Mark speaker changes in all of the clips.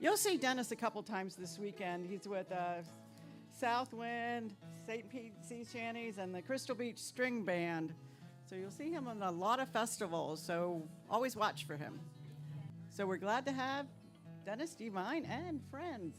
Speaker 1: You'll see Dennis a couple times this weekend. He's with Southwind, St. Pete Sea Shanties, and the Crystal Beach String Band. So you'll see him on a lot of festivals, so always watch for him. So we're glad to have Dennis, Devine, and friends.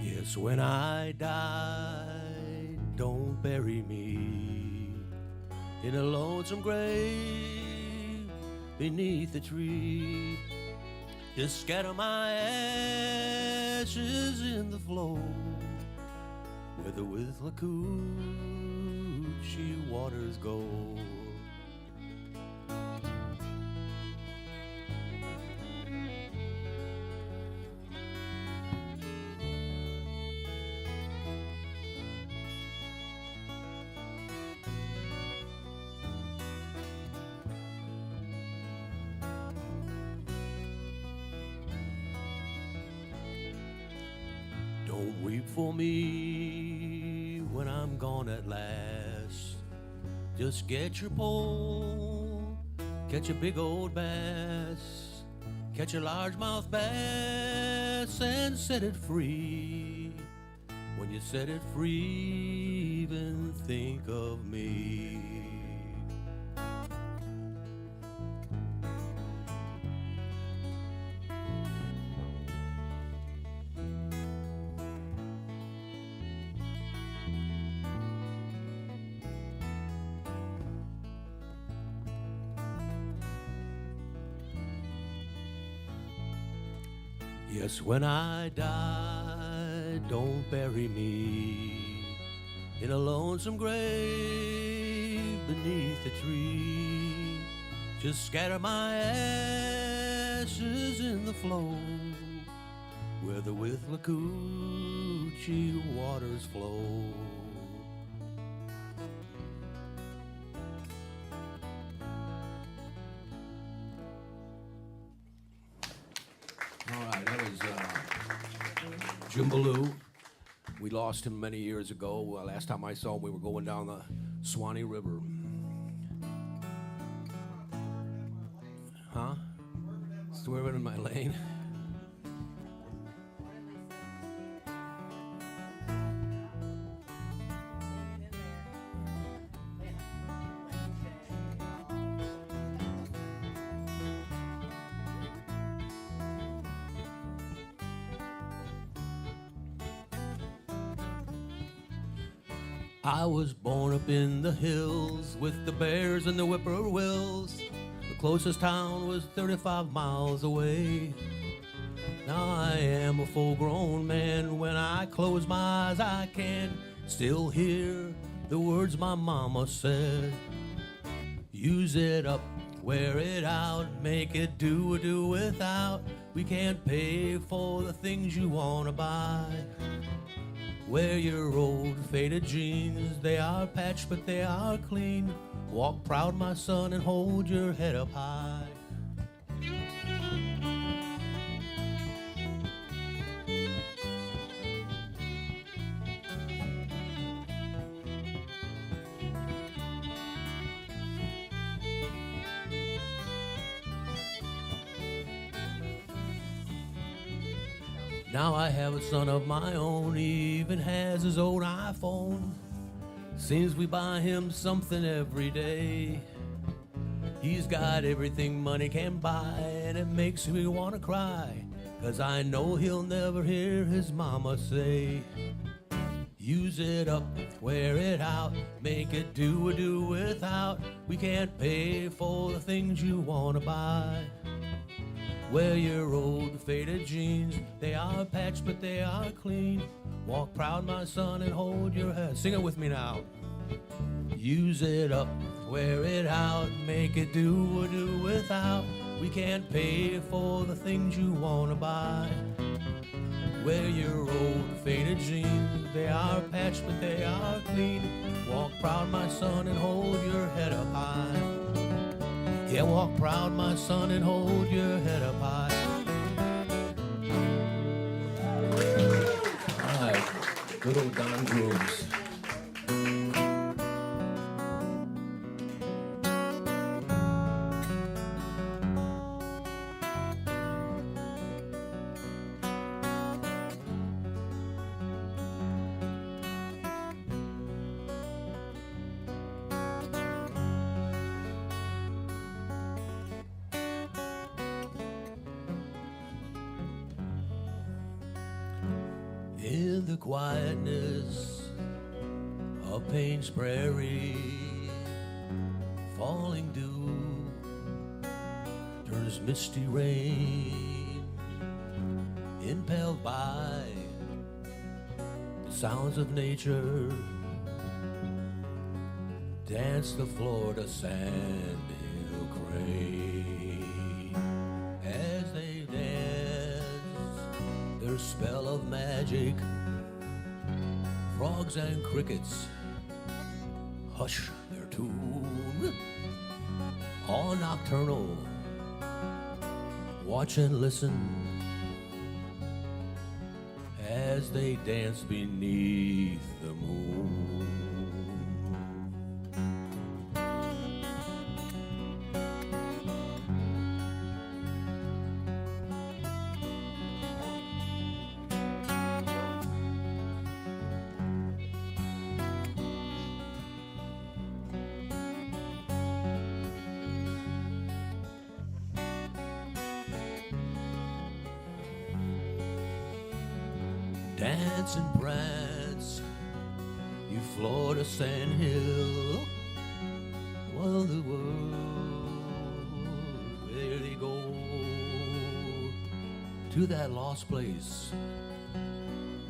Speaker 2: Yes, when I die, don't bury me in a lonesome grave beneath a tree. Just scatter my ashes in the flow where the Withlacoochee waters go. Don't weep for me when I'm gone at last. Just get your pole, catch a big old bass, catch a largemouth bass and set it free. When you set it free, even think of me. Yes, when I die, don't bury me in a lonesome grave beneath a tree. Just scatter my ashes in the flow where the Withlacoochee waters flow. All right, that was Jimbaloo. We lost him many years ago. Last time I saw him, we were going down the Swanee River. Huh? Swerving in my lane. I was born up in the hills with the bears and the whippoorwills. The closest town was 35 miles away. Now I am a full-grown man. When I close my eyes, I can still hear the words my mama said. Use it up, wear it out, make it do or do without. We can't pay for the things you wanna buy. Wear your old faded jeans, they are patched but they are clean. Walk proud, my son, and hold your head up high. Now I have a son of my own, he even has his own iPhone. Seems we buy him something every day. He's got everything money can buy, and it makes me wanna cry, 'cause I know he'll never hear his mama say, use it up, wear it out, make it do or do without. We can't pay for the things you wanna buy. Wear your old faded jeans, they are patched but they are clean. Walk proud, my son, and hold your head. Sing it with me now. Use it up, wear it out, make it do or do without. We can't pay for the things you wanna buy. Wear your old faded jeans, they are patched but they are clean. Walk proud, my son, and hold your head up high. Yeah, walk proud, my son, and hold your head up high. All right. Good old Don Grooms. In the quietness of Payne's Prairie, falling dew turns misty rain, impelled by the sounds of nature, dance the Florida sand hill crane. As they dance their spell of magic, frogs and crickets hush their tune. All nocturnal, watch and listen as they dance beneath the moon. Dance and prance, you Florida sand hill, while the world, where they go, to that lost place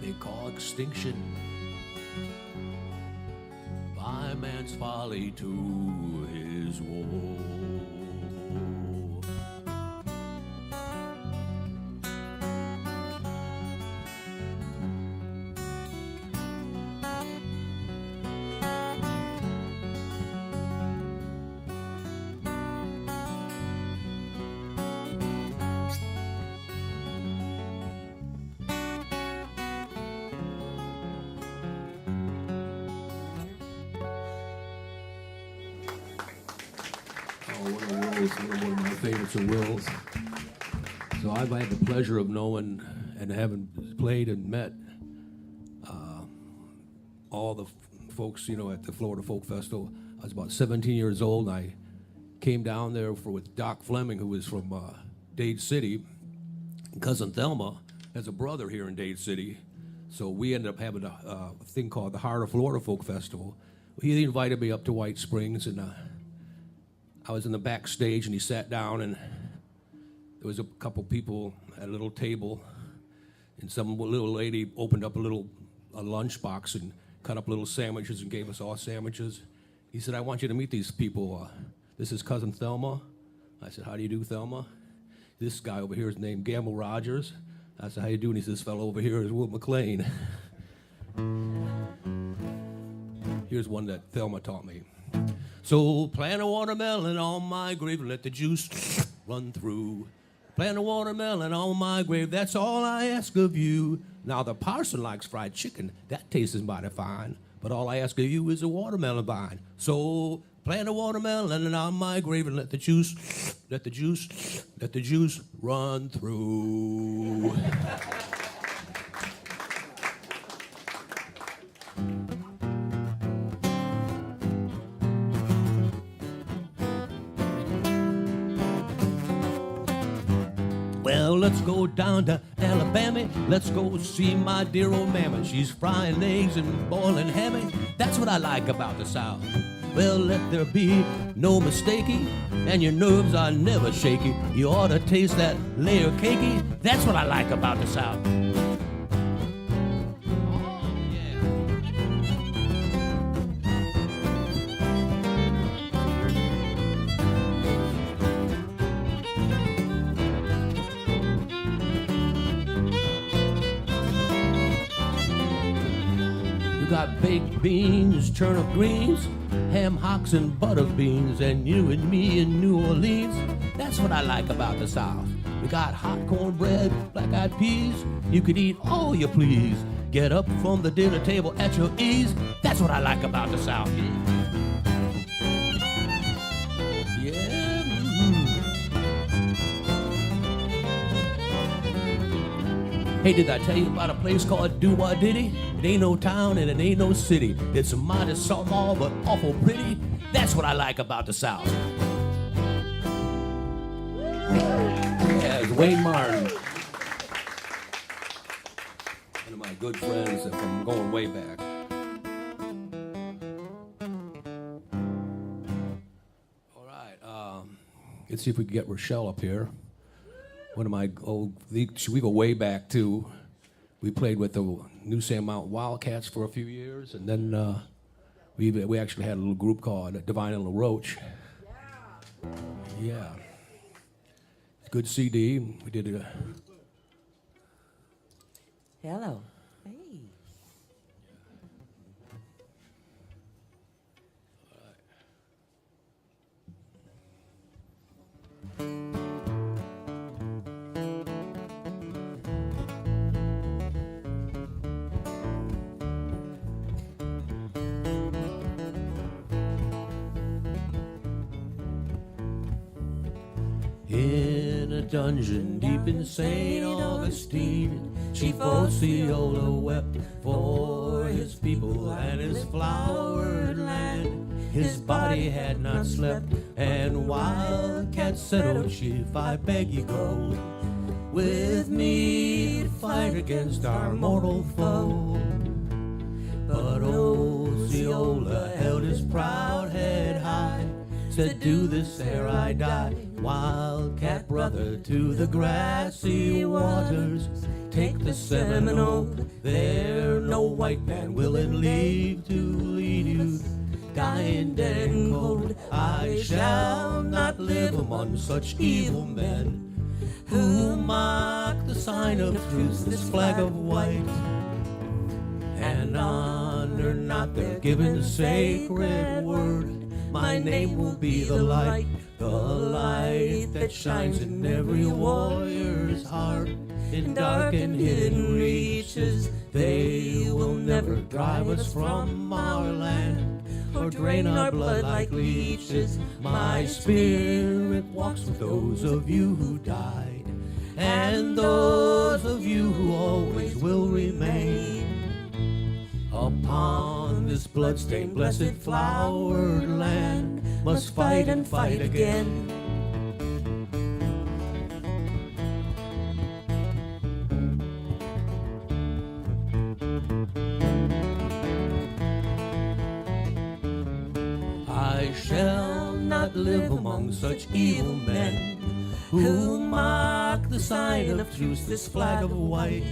Speaker 2: they call extinction, by man's folly to his woe. One of my favorites of Will's. So I've had the pleasure of knowing and having played and met all the folks, at the Florida Folk Festival. I was about 17 years old, and I came down there with Doc Fleming, who was from Dade City. And Cousin Thelma has a brother here in Dade City. So we ended up having a thing called the Heart of Florida Folk Festival. He invited me up to White Springs, and I was in the backstage, and he sat down, and there was a couple people at a little table, and some little lady opened up a lunchbox and cut up little sandwiches and gave us all sandwiches. He said, "I want you to meet these people. This is Cousin Thelma." I said, "How do you do, Thelma?" "This guy over here is named Gamble Rogers." I said, "How you doing?" He said, "This fellow over here is Will McLean." Here's one that Thelma taught me. So plant a watermelon on my grave and let the juice run through. Plant a watermelon on my grave, that's all I ask of you. Now the parson likes fried chicken, that tastes mighty fine. But all I ask of you is a watermelon vine. So plant a watermelon on my grave and let the juice run through. Well, let's go down to Alabama. Let's go see my dear old mama. She's frying eggs and boiling hammy. That's what I like about the South. Well, let there be no mistaking, and your nerves are never shaky. You ought to taste that layer cakey. That's what I like about the South. Got baked beans, turnip greens, ham hocks and butter beans, and you and me in New Orleans. That's what I like about the South. We got hot cornbread, black-eyed peas. You could eat all you please. Get up from the dinner table at your ease. That's what I like about the South. Yeah. Hey, did I tell you about a place called Do-Wah-Diddy? It ain't no town and it ain't no city. It's a mighty small but awful pretty. That's what I like about the South. Yeah, it's Wayne Martin. One of my good friends from going way back. All right, let's see if we can get Rochelle up here. One of my old, we go way back too. We played with the New Sandmount Wildcats for a few years, and then we actually had a little group called Devine and LaRoche. Yeah. Good CD. We did it.
Speaker 3: Hello. Hey.
Speaker 2: In a dungeon deep in St. Augustine, Chief Osceola wept for his people and his flowered land. His body had not slept, and Wildcat said, "Oh, Chief, I beg you go with me to fight against our mortal foe." But Osceola held his proud head high, said, "Do this ere I die. Wildcat brother, to the grassy waters, take the Seminole. There no white man willing leave to lead you. Dying dead and cold, I shall not live among such evil men who mock the sign of truce, this flag of white, and honor not their given sacred word. My name will be the light that shines in every warrior's heart. In dark and hidden reaches, they will never drive us from our land or drain our blood like leeches. My spirit walks with those of you who died, and those of you who always will remain upon this bloodstained, blessed, flowered land. Must fight and fight again. I shall not live among such evil men who mock the sign of truce, this flag of white,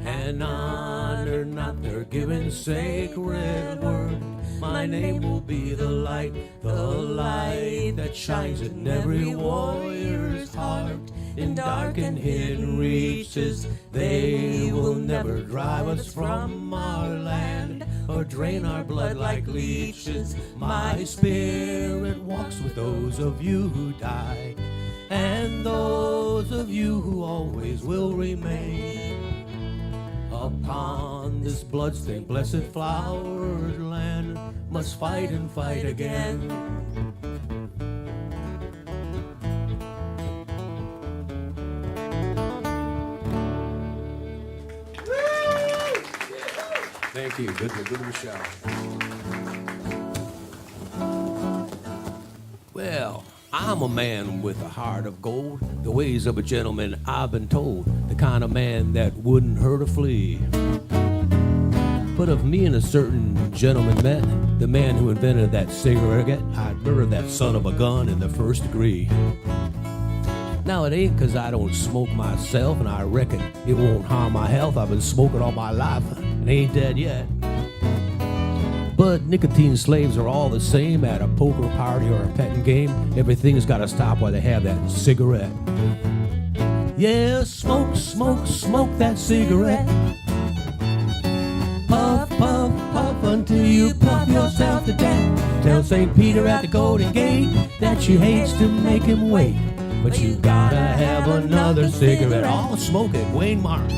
Speaker 2: and honor not their given sacred word. My name will be the light that shines in every warrior's heart. In dark and hidden reaches, they will never drive us from our land or drain our blood like leeches. My spirit walks with those of you who died, and those of you who always will remain upon this bloodstained, blessed, flowered land. Must fight and fight again. Thank you. Good Michelle. Well, I'm a man with a heart of gold, the ways of a gentleman I've been told, the kind of man that wouldn't hurt a flea. But if me and a certain gentleman met, the man who invented that cigarette, I'd murder that son of a gun in the first degree. Now, it ain't 'cause I don't smoke myself, and I reckon it won't harm my health. I've been smoking all my life and ain't dead yet. But nicotine slaves are all the same at a poker party or a petting game. Everything's gotta stop while they have that cigarette. Yeah, smoke, smoke, smoke that cigarette. Puff, puff, puff until you puff yourself to death. Tell St. Peter at the Golden Gate that she hates to make him wait, but you gotta have another cigarette. All smoke it, Wayne Martin.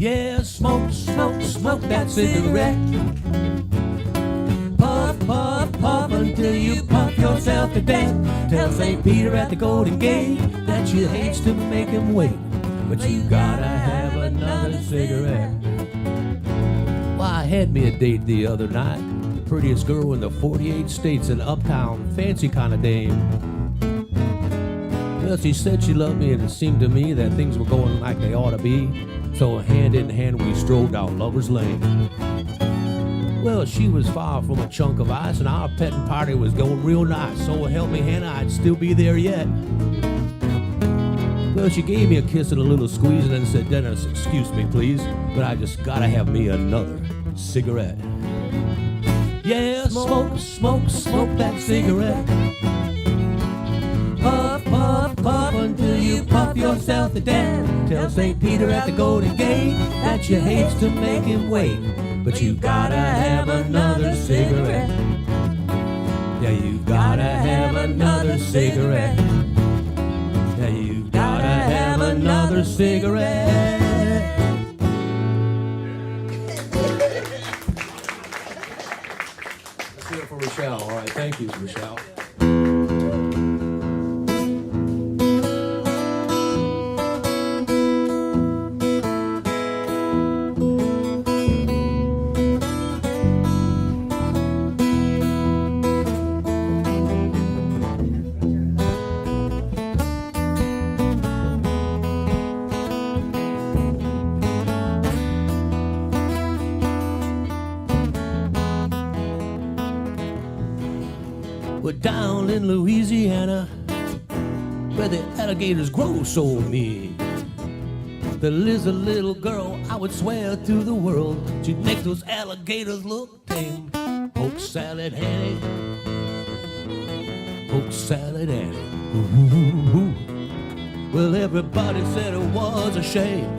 Speaker 2: Yeah, smoke, smoke, smoke that cigarette. Puff, puff, puff until you puff yourself to death. Tell St. Peter at the Golden Gate that you hates to make him wait, but you gotta have another cigarette. Well, I had me a date the other night. The prettiest girl in the 48 states, an uptown, fancy kind of dame. Well, she said she loved me, and it seemed to me that things were going like they ought to be. So hand in hand we strolled down Lover's Lane. Well, she was far from a chunk of ice, and our petting party was going real nice. So help me, Hannah, I'd still be there yet. Well, she gave me a kiss and a little squeeze and then said, Dennis, excuse me, please, but I just gotta have me another cigarette. Yeah, smoke, smoke, smoke that cigarette. Puff, puff, puff until you puff yourself to death. Tell St. Peter at the Golden Gate that you hates to make him wait, but you gotta have another cigarette. Yeah, you gotta have another cigarette. Yeah, you gotta have another cigarette. Let's hear it for Rochelle. All right, thank you, Rochelle. We're down in Louisiana, where the alligators grow so mean. There lives a little girl, I would swear to the world, she'd make those alligators look tame. Poke salad Annie, poke salad Annie. Ooh. Well, everybody said it was a shame,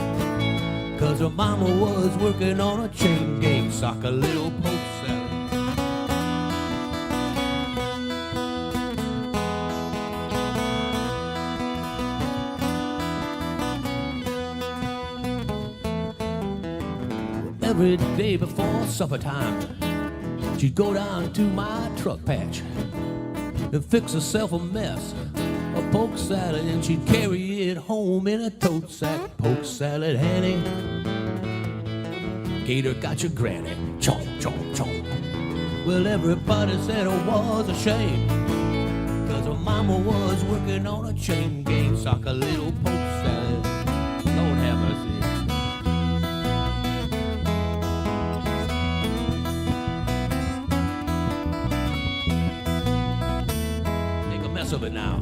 Speaker 2: 'cause her mama was working on a chain gang, sock a little poke salad. Every day before supper time, she'd go down to my truck patch and fix herself a mess, a poke salad, and she'd carry it home in a tote sack. Poke salad Annie, Gator got your granny, chomp, chomp, chomp. Well, everybody said it was a shame, 'cause her mama was working on a chain gang, sock a little poke salad. Lord have mercy. Of it now.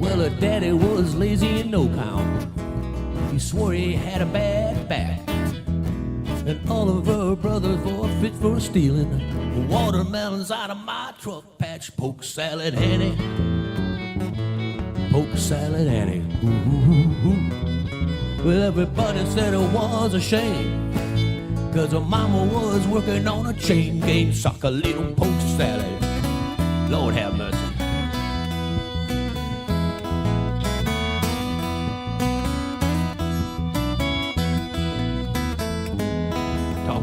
Speaker 2: Well, her daddy was lazy and no count. He swore he had a bad back, and all of her brothers were fit for stealing watermelons out of my truck patch. Poke salad Annie, poke salad Annie. Ooh. Well, everybody said it was a shame, 'cause her mama was working on a chain gang, sock a little poke salad. Lord have mercy.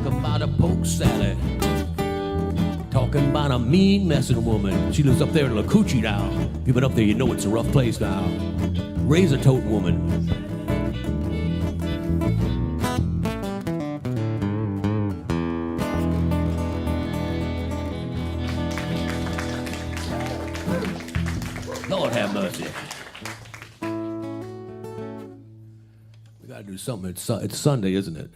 Speaker 2: About a poke salad, talking about a mean messing woman. She lives up there in La Coochie now. If you've been up there, you know it's a rough place now. Razor toting woman. Lord have mercy. We gotta do something. It's Sunday, isn't it?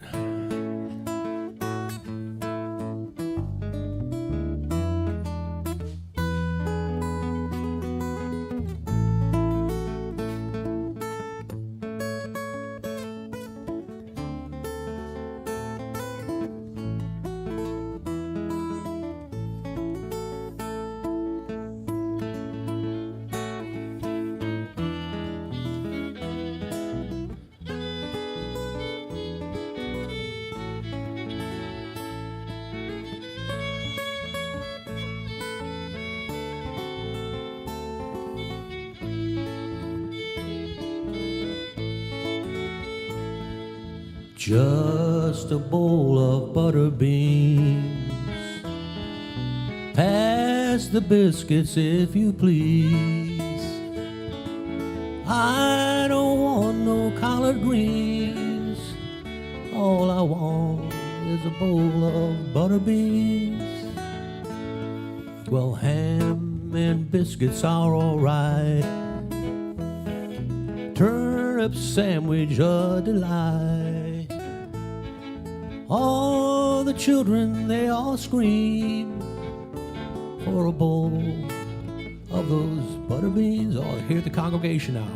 Speaker 2: Just a bowl of butter beans. Pass the biscuits if you please. I don't want no collard greens. All I want is a bowl of butter beans. Well, ham and biscuits are alright. Turnip sandwich a delight. All the children, they all scream for a bowl of those butter beans. Oh, hear the congregation now.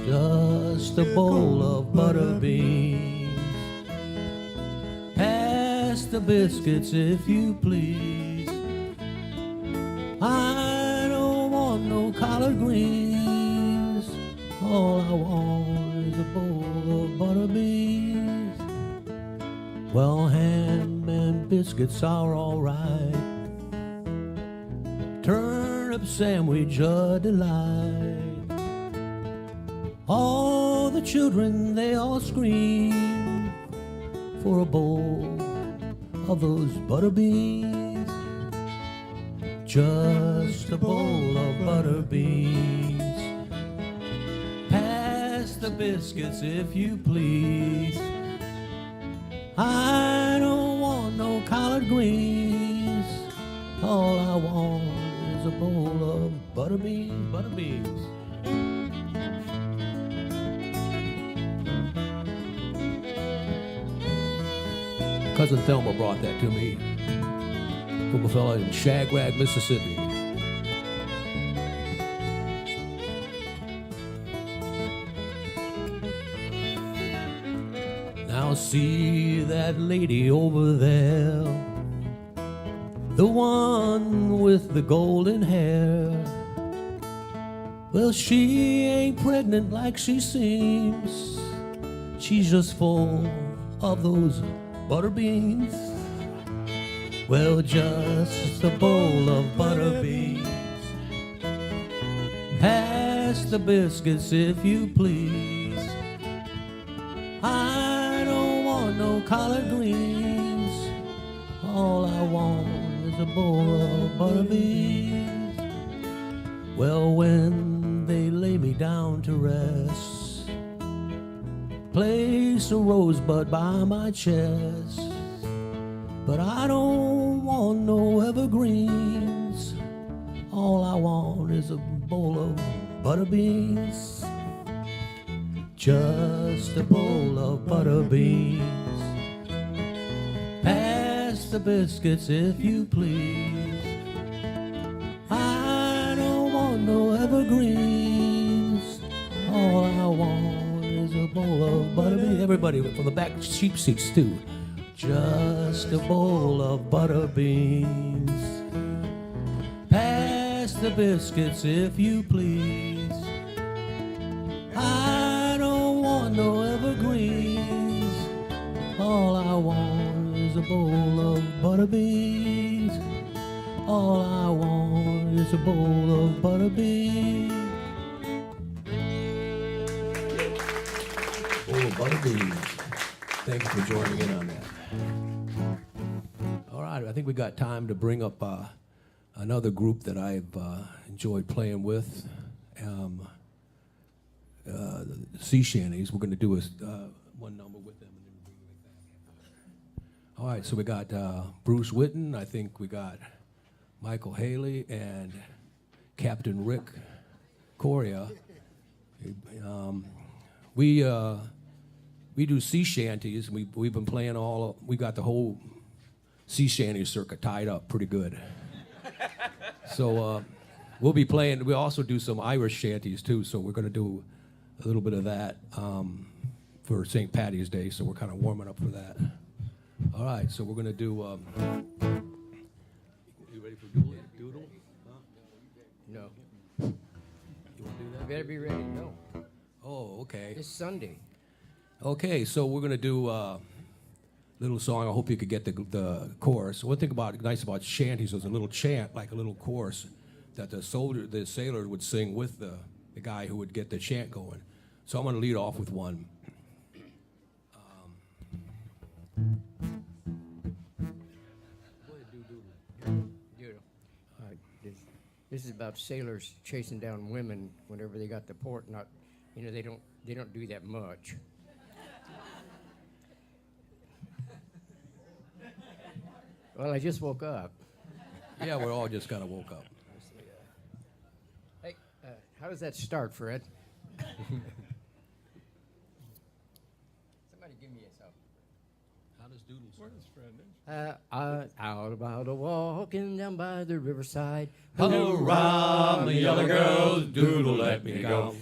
Speaker 2: Just a bowl of butter beans. Pass the biscuits if you please. I don't want no collard greens. All I want is a bowl of butter beans. Well, ham and biscuits are alright. Turnip sandwich a delight. All the children, they all scream for a bowl of those butter beans. Just a bowl of butter beans. Pass the biscuits if you please. I don't want no collard greens. All I want is a bowl of butter beans, butter beans. Cousin Thelma brought that to me from a fella in Shagrag, Mississippi. Now see that lady over there, the one with the golden hair. Well, she ain't pregnant like she seems. She's just full of those butter beans. Well, just a bowl of butter beans. Pass the biscuits if you please. I don't want no collard greens. All I want is a bowl of butter beans. Well, when they lay me down to rest, place a rosebud by my chest. But I don't want no evergreens. All I want is a bowl of butter beans. Just a bowl of butter beans. Pass the biscuits if you please. I don't want no evergreens. All I want is a bowl of butter beans. Everybody from the back sheep seats too. Just a bowl of butter beans. Pass the biscuits if you please. I don't want no evergreens. All I want is a bowl of butter beans. All I want is a bowl of butter beans. Bowl of butter beans. Thank you for joining in on that. All right, I think we got time to bring up another group that I've enjoyed playing with, the Sea Shanties. We're going to do one number with them and then bring it back. All right, so we got Bruce Witten. I think we got Michael Haley and Captain Rick Coria. We do sea shanties. We've been playing we got the whole sea shanty circuit tied up pretty good. So we'll be playing. We also do some Irish shanties too. So we're going to do a little bit of that for St. Patty's Day. So we're kind of warming up for that. All right. So we're going to do. You ready for doodle? Huh?
Speaker 4: No.
Speaker 2: You want to do that?
Speaker 4: You better be ready. No.
Speaker 2: Oh, okay.
Speaker 4: It's Sunday.
Speaker 2: Okay, so we're gonna do a little song. I hope you could get the chorus. One thing nice about shanties was a little chant, like a little chorus, that the sailor would sing with the guy who would get the chant going. So I'm gonna lead off with one.
Speaker 4: Doodle. This is about sailors chasing down women whenever they got to port. Not, they don't do that much. Well, I just woke up.
Speaker 2: Yeah, we're all just kind of woke up.
Speaker 4: Hey, how does that start, Fred? Somebody give me a song.
Speaker 2: How does Doodle start?
Speaker 4: Out about a walking down by the riverside.
Speaker 2: Hurrah, me yellow girls, Doodle, let me go.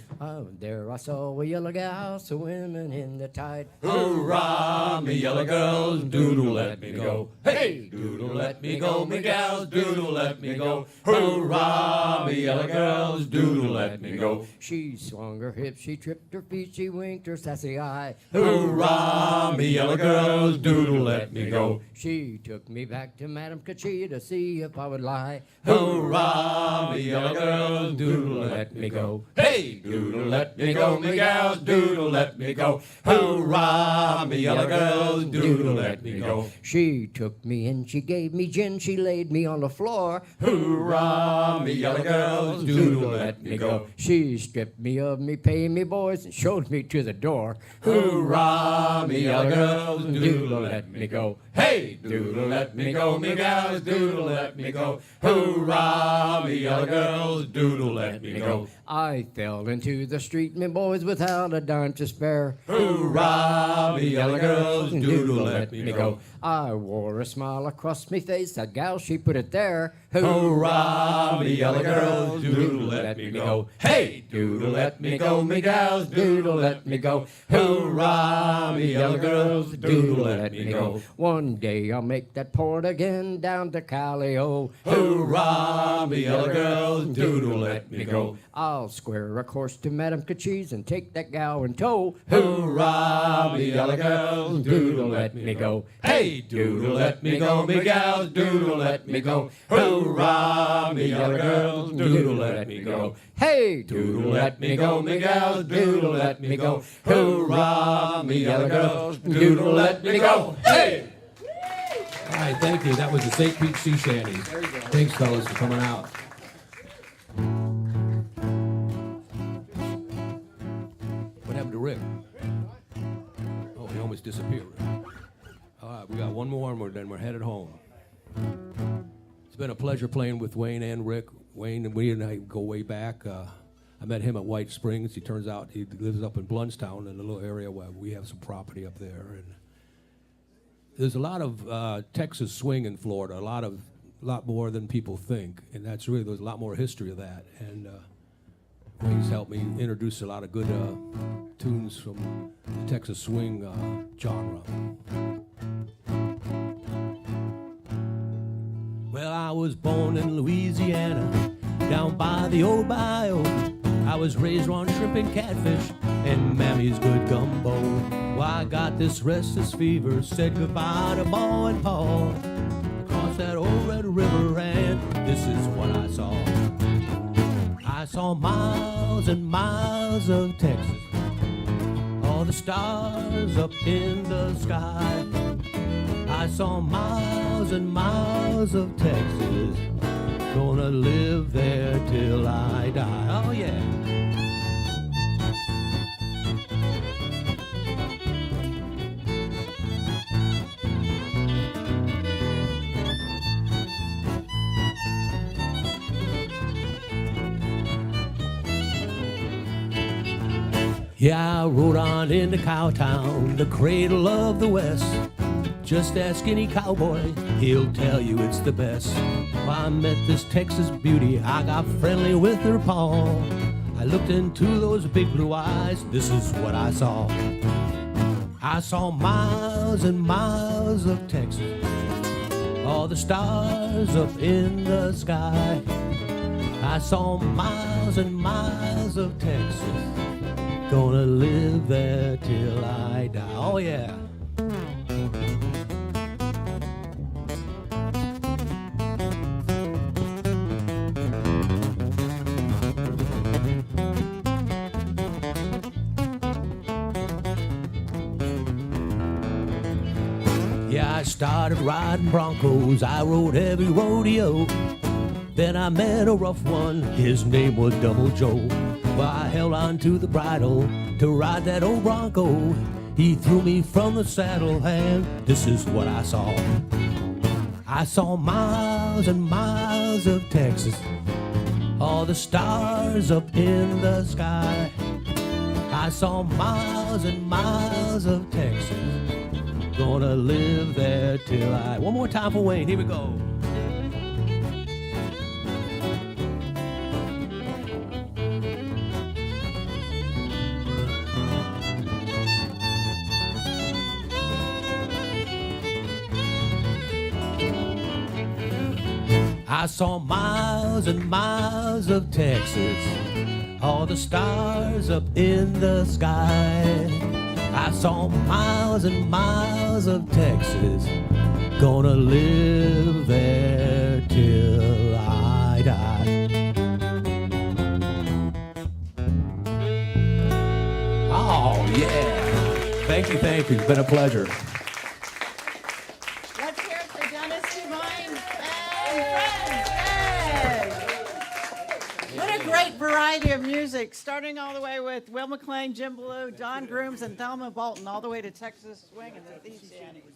Speaker 4: There I saw a yellow gal swimming in the tide.
Speaker 2: Hurrah, me yellow girls, Doodle, let me go. Hey, Doodle, let me go, me gals, Doodle, let me go. Hurrah, me yellow girls, Doodle, let me go.
Speaker 4: She swung her hips, she tripped her feet, she winked her sassy eye.
Speaker 2: Hurrah, me yellow girls, Doodle, let me go.
Speaker 4: She took me back to Madame Cachi to see if I would lie.
Speaker 2: Hurrah, me yellow girls, Doodle, let me go. Hey, Doodle, let me go, me gals, Doodle, let me go. Hurrah, me yellow girls, Doodle, let me go.
Speaker 4: She took me in, she gave me gin, she laid me on the floor.
Speaker 2: Hurrah, me yellow girls, Doodle, let me go.
Speaker 4: She stripped me of me, pay me boys, and showed me to the door.
Speaker 2: Hurrah, me yellow girls, Doodle, let me go. Hey, Doodle, let me go, me gals, Doodle, let me go. Hurrah, me yellow girls, Doodle, let me go.
Speaker 4: I fell into the street, me boys, without a dime to spare.
Speaker 2: Hurrah, me yellow girls, Doodle, let me go.
Speaker 4: I wore a smile across me face, that gal, she put it there.
Speaker 2: Hurrah, me yellow girls, Doodle, let me go. Hey, Doodle, let me go, me gals, Doodle, let me go. Hurrah, me yellow girls, Doodle, let me go.
Speaker 4: One day I'll make that port again down to Callio.
Speaker 2: Hurrah, me yellow girls, Doodle, let me go.
Speaker 4: I'll square a course to Madame Cachi's and take that gal in tow.
Speaker 2: Hurrah, me yellow girls, Doodle, let me go. Hey, Doodle, let me go, me gals, Doodle, let me go. Hurrah, me yellow girls, Doodle, let me go.
Speaker 4: Hey,
Speaker 2: Doodle, let me go, me gals, Doodle, let me go. Hurrah, me yellow girls, Doodle, let me go. Hey! All right, thank you. That was the St. Pete Sea Shanty. Thanks, fellas, for coming out. What happened to Rick? Oh, he almost disappeared. All right, we got one more, and then we're headed home. It's been a pleasure playing with Wayne and Rick. Wayne and we and I go way back. I met him at White Springs. He turns out he lives up in Bluntstown, in a little area where we have some property up there. And there's a lot of Texas swing in Florida, a lot more than people think, and that's really, there's a lot more history of that. And Wayne's helped me introduce a lot of good tunes from the Texas swing genre. Well, I was born in Louisiana, down by the old bayou. I was raised on shrimp and catfish and Mammy's good gumbo. Well, I got this restless fever, said goodbye to Ma and Pa. Across that old Red River, and this is what I saw. I saw miles and miles of Texas, all the stars up in the sky. I saw miles and miles of Texas, gonna live there till I die. Oh yeah. Yeah, I rode on into Cowtown, the cradle of the West. Just ask any cowboy, he'll tell you it's the best. Well, I met this Texas beauty, I got friendly with her paw. I looked into those big blue eyes, this is what I saw. I saw miles and miles of Texas, all the stars up in the sky. I saw miles and miles of Texas, gonna live there till I die. Oh yeah. Yeah, I started riding Broncos, I rode every rodeo. Then I met a rough one, his name was Double Joe. Well, I held on to the bridle to ride that old Bronco. He threw me from the saddle and this is what I saw. I saw miles and miles of Texas, all the stars up in the sky. I saw miles and miles of Texas, gonna live there till I... One more time for Wayne, here we go. I saw miles and miles of Texas, all the stars up in the sky. I saw miles and miles of Texas, gonna live there till I die. Oh, yeah. Thank you, thank you. It's been a pleasure.
Speaker 1: Let's hear it for Dennis, Devine, and friends. Yay! What a great variety of music, starting all the way with Will McLean, Jim Blue, Don Grooms, and Thelma Bolton, all the way to Texas Swing and the Thieves Shanties.